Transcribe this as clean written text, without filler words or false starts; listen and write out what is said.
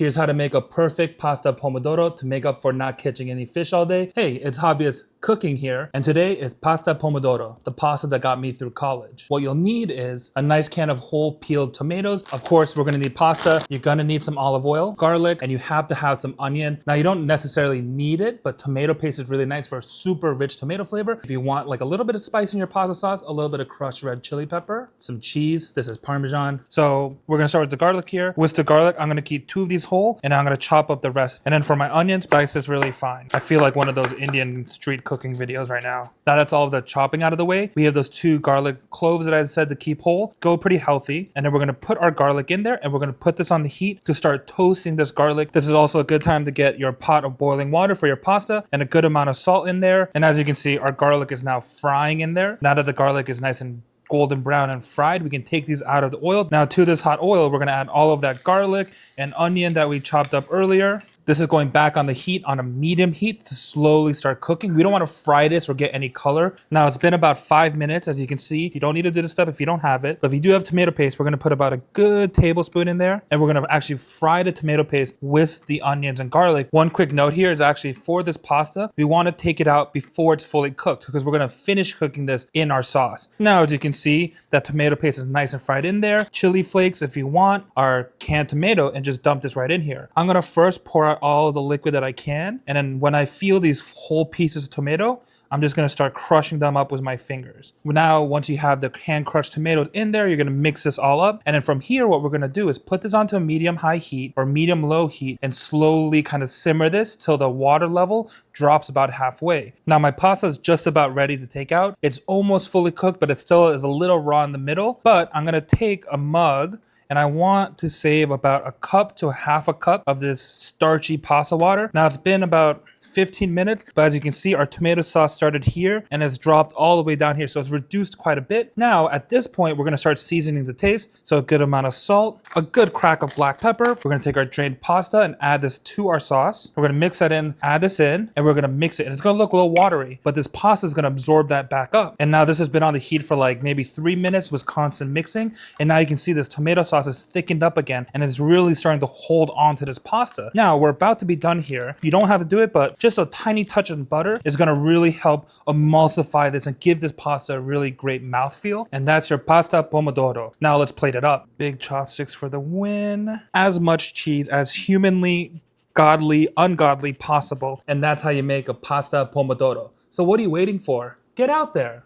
Here's how to make a perfect pasta pomodoro to make up for not catching any fish all day. Hey, it's hobbyist cooking here, and today is pasta pomodoro, the pasta that got me through college. What you'll need is a nice can of whole peeled tomatoes. Of course, we're gonna need pasta. You're gonna need some olive oil, garlic, and you have to have some onion. Now, you don't necessarily need it, but tomato paste is really nice for a super rich tomato flavor. If you want like a little bit of spice in your pasta sauce, a little bit of crushed red chili pepper, some cheese. This is Parmesan. So we're gonna start with the garlic here. With the garlic, I'm gonna keep 2 of these whole, and I'm gonna chop up the rest. And then for my onions, dice this really fine. I feel like one of those Indian street cooking videos right now. Now that's all of the chopping out of the way. We have those 2 garlic cloves that I said to keep whole. Go pretty healthy. And then we're gonna put our garlic in there, and we're gonna put this on the heat to start toasting this garlic. This is also a good time to get your pot of boiling water for your pasta and a good amount of salt in there. And as you can see, our garlic is now frying in there. Now that the garlic is nice and golden brown and fried, we can take these out of the oil. Now to this hot oil, we're gonna add all of that garlic and onion that we chopped up earlier. This is going back on the heat, on a medium heat, to slowly start cooking. We don't want to fry this or get any color. Now it's been about 5 minutes, as you can see. You don't need to do this step if you don't have it. But if you do have tomato paste, we're going to put about a good tablespoon in there. And we're going to actually fry the tomato paste with the onions and garlic. One quick note here is actually for this pasta, we want to take it out before it's fully cooked, because we're going to finish cooking this in our sauce. Now, as you can see, that tomato paste is nice and fried in there. Chili flakes, if you want, our canned tomato, and just dump this right in here. I'm going to first pour out all the liquid that I can, and then when I feel these whole pieces of tomato, I'm just going to start crushing them up with my fingers. Now, once you have the hand crushed tomatoes in there, you're going to mix this all up. And then from here, what we're going to do is put this onto a medium high heat or medium low heat and slowly kind of simmer this till the water level drops about halfway. Now, my pasta is just about ready to take out. It's almost fully cooked, but it still is a little raw in the middle. But I'm going to take a mug, and I want to save about a cup to half a cup of this starchy pasta water. Now, it's been about 15 minutes, but as you can see, our tomato sauce started here and has dropped all the way down here, so it's reduced quite a bit. Now at this point, we're going to start seasoning the taste. So a good amount of salt, a good crack of black pepper. We're going to take our drained pasta and add this to our sauce. We're going to mix that in, add this in, and we're going to mix it. And it's going to look a little watery, but this pasta is going to absorb that back up. And now this has been on the heat for like maybe 3 minutes with constant mixing, and now you can see this tomato sauce is thickened up again, and it's really starting to hold on to this pasta. Now we're about to be done here. You don't have to do it, but just a tiny touch of butter is going to really help emulsify this and give this pasta a really great mouthfeel. And that's your pasta pomodoro. Now let's plate it up. Big chopsticks for the win. As much cheese as humanly, godly, ungodly possible. And that's how you make a pasta pomodoro. So what are you waiting for? Get out there.